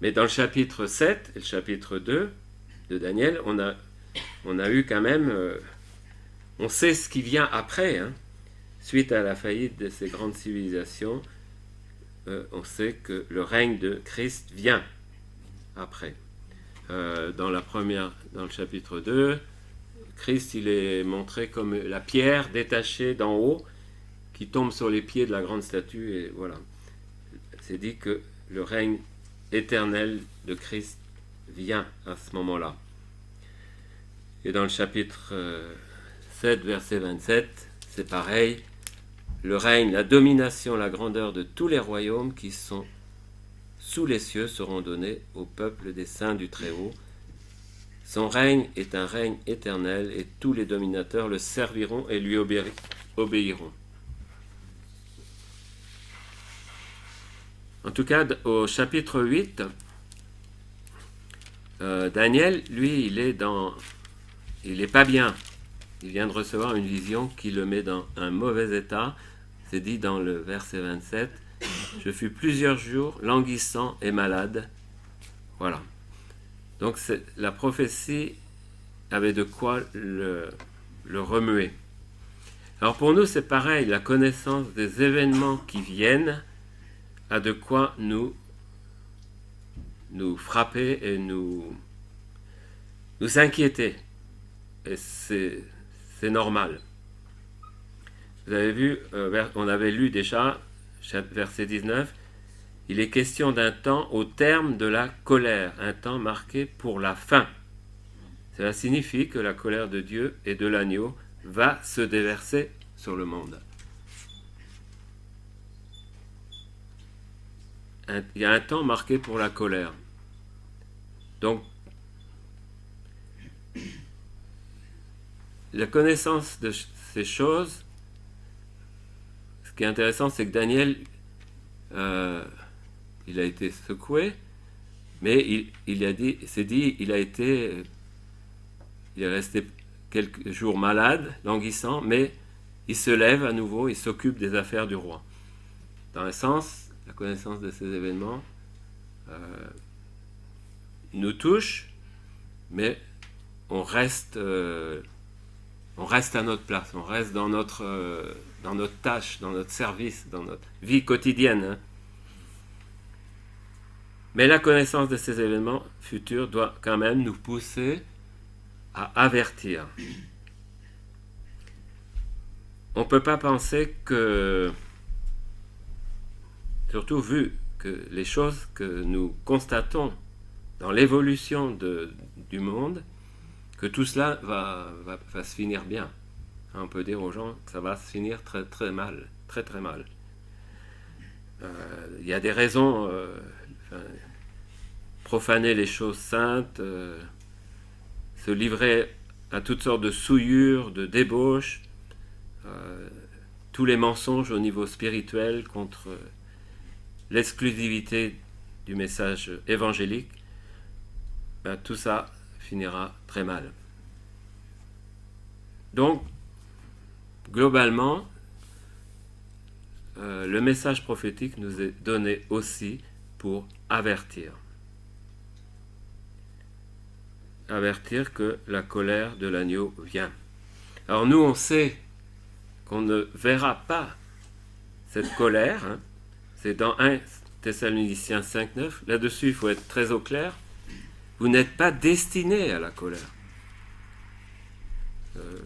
Mais dans le chapitre 7 et le chapitre 2 de Daniel, on a eu quand même, on sait ce qui vient après, hein. Suite à la faillite de ces grandes civilisations, on sait que le règne de Christ vient après. Dans le chapitre 2, Christ il est montré comme la pierre détachée d'en haut qui tombe sur les pieds de la grande statue, et voilà. C'est dit que le règne éternel de Christ vient à ce moment-là. Et dans le chapitre 7, verset 27, c'est pareil. Le règne, la domination, la grandeur de tous les royaumes qui sont sous les cieux seront donnés au peuple des saints du Très-Haut. Son règne est un règne éternel et tous les dominateurs le serviront et lui obéiront. En tout cas, au chapitre 8, Daniel, lui, il est pas bien. Il vient de recevoir une vision qui le met dans un mauvais état. C'est dit dans le verset 27, « Je fus plusieurs jours languissant et malade. » Voilà. Donc la prophétie avait de quoi le remuer. Alors pour nous, c'est pareil. La connaissance des événements qui viennent a de quoi nous frapper et nous inquiéter. Et c'est normal. Vous avez vu, on avait lu déjà, verset 19, il est question d'un temps au terme de la colère, un temps marqué pour la fin. Cela signifie que la colère de Dieu et de l'agneau va se déverser sur le monde. Il y a un temps marqué pour la colère. Donc, la connaissance de ces choses, ce qui est intéressant, c'est que Daniel, il a été secoué, mais il est resté quelques jours malade, languissant, mais il se lève à nouveau, il s'occupe des affaires du roi. Dans un sens, la connaissance de ces événements nous touche, mais on reste à notre place, on reste dans notre tâche, dans notre service, dans notre vie quotidienne. Hein. Mais la connaissance de ces événements futurs doit quand même nous pousser à avertir. On ne peut pas penser que, surtout vu que les choses que nous constatons dans l'évolution du monde, que tout cela va se finir bien. On peut dire aux gens que ça va se finir très très mal, très très mal. Il y a des raisons, profaner les choses saintes, se livrer à toutes sortes de souillures, de débauches, tous les mensonges au niveau spirituel contre l'exclusivité du message évangélique, tout ça finira très mal. Donc, globalement, le message prophétique nous est donné aussi pour avertir. avertir que la colère de l'agneau vient. Alors nous, on sait qu'on ne verra pas cette colère, hein. C'est dans 1 Thessaloniciens 5,9. Là-dessus, il faut être très au clair. Vous n'êtes pas destinés à la colère.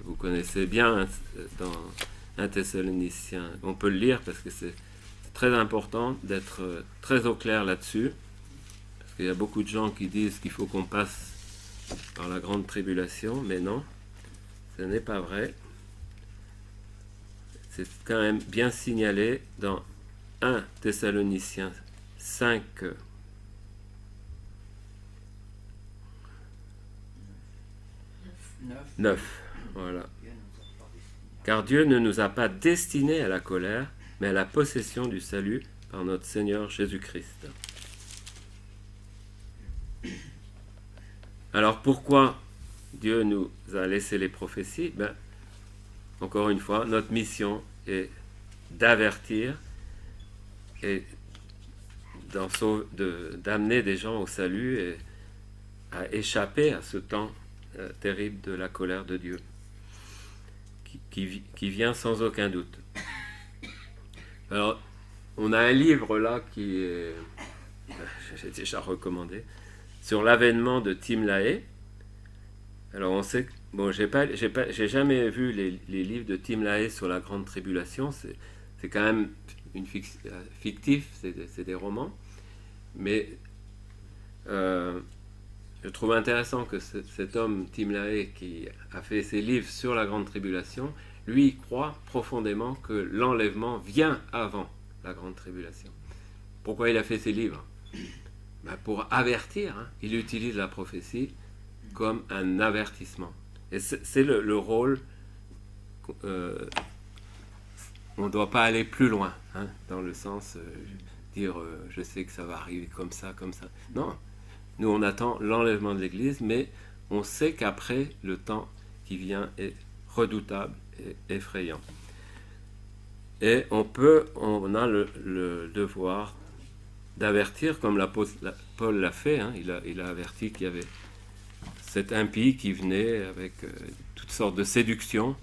Vous connaissez bien dans 1 Thessaloniciens. On peut le lire parce que c'est très important d'être très au clair là-dessus. Parce qu'il y a beaucoup de gens qui disent qu'il faut qu'on passe par la grande tribulation, mais non, ce n'est pas vrai. C'est quand même bien signalé dans 1 Thessaloniciens 5, 9. Voilà. Car Dieu ne nous a pas destinés à la colère, mais à la possession du salut par notre Seigneur Jésus-Christ. Alors pourquoi Dieu nous a laissé les prophéties? Encore une fois, notre mission est d'avertir et d'amener des gens au salut et à échapper à ce temps terrible de la colère de Dieu qui vient sans aucun doute. Alors, on a un livre là qui est, j'ai déjà recommandé, sur l'avènement de Tim LaHaye. Alors on sait, bon, j'ai jamais vu les livres de Tim LaHaye sur la grande tribulation. C'est quand même fictif, c'est des romans, mais je trouve intéressant que cet homme, Tim LaHaye, qui a fait ses livres sur la grande tribulation, lui croit profondément que l'enlèvement vient avant la grande tribulation. Pourquoi il a fait ses livres? Pour avertir, hein. Il utilise la prophétie comme un avertissement. Et c'est le rôle. On ne doit pas aller plus loin, hein, dans le sens dire je sais que ça va arriver comme ça, comme ça. Non, nous on attend l'enlèvement de l'Église, mais on sait qu'après le temps qui vient est redoutable et effrayant. Et on a le devoir d'avertir, comme Paul l'a fait, hein. Il a averti qu'il y avait cet impie qui venait avec toutes sortes de séductions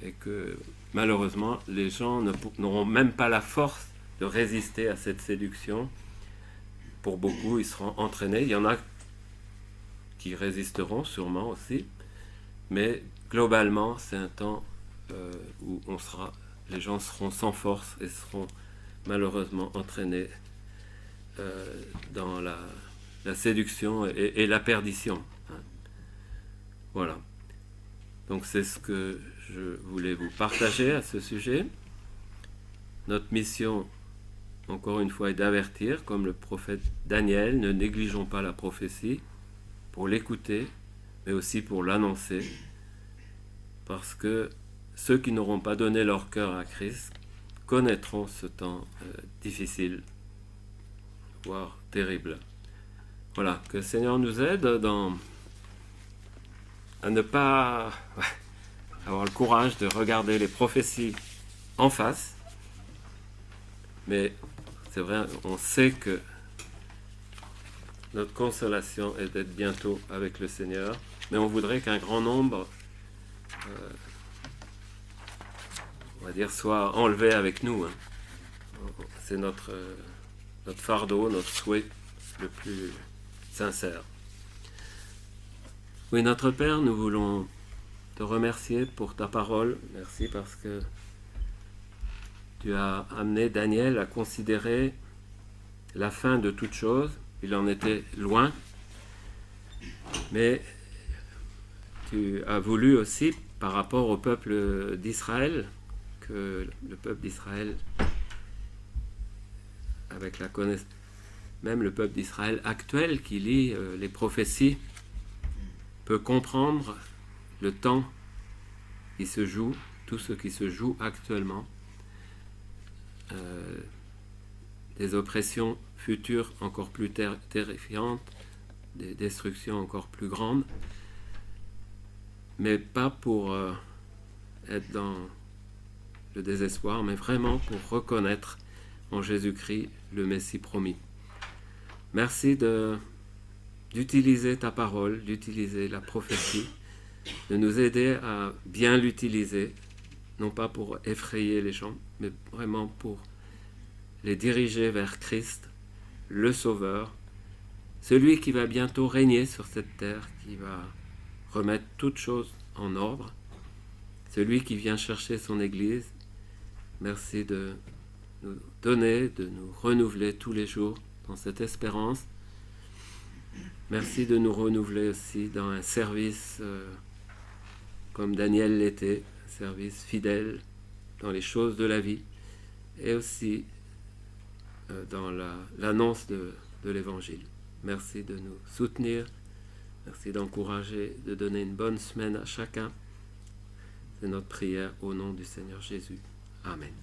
et que malheureusement les gens n'auront même pas la force de résister à cette séduction. Pour beaucoup, ils seront entraînés. Il y en a qui résisteront sûrement aussi, mais globalement, c'est un temps où les gens seront sans force et seront malheureusement entraînés dans la séduction et la perdition. Hein. Voilà. Donc c'est ce que je voulais vous partager à ce sujet. Notre mission, encore une fois, est d'avertir, comme le prophète Daniel. Ne négligeons pas la prophétie pour l'écouter, mais aussi pour l'annoncer, parce que ceux qui n'auront pas donné leur cœur à Christ connaîtront ce temps difficile, voire terrible. Voilà, que le Seigneur nous aide à ne pas avoir le courage de regarder les prophéties en face, mais c'est vrai, on sait que notre consolation est d'être bientôt avec le Seigneur, mais on voudrait qu'un grand nombre on va dire, soit enlevé avec nous. Hein. C'est notre fardeau, notre souhait le plus sincère. Oui, notre Père, nous voulons te remercier pour ta parole. Merci parce que tu as amené Daniel à considérer la fin de toute chose. Il en était loin, mais tu as voulu aussi, par rapport au peuple d'Israël, que le peuple d'Israël, avec la connaissance, même le peuple d'Israël actuel qui lit les prophéties, peut comprendre le temps qui se joue, tout ce qui se joue actuellement, des oppressions futures encore plus terrifiantes, des destructions encore plus grandes, mais pas pour être dans le désespoir, mais vraiment pour reconnaître en Jésus-Christ le Messie promis. Merci de d'utiliser ta parole, d'utiliser la prophétie, de nous aider à bien l'utiliser, non pas pour effrayer les gens, mais vraiment pour les diriger vers Christ, le Sauveur, celui qui va bientôt régner sur cette terre, qui va remettre toutes choses en ordre, celui qui vient chercher son Église. Merci de nous donner, de nous renouveler tous les jours dans cette espérance. Merci de nous renouveler aussi dans un service comme Daniel l'était, un service fidèle dans les choses de la vie et aussi dans l'annonce de l'Évangile. Merci de nous soutenir, merci d'encourager, de donner une bonne semaine à chacun. C'est notre prière au nom du Seigneur Jésus. Amen.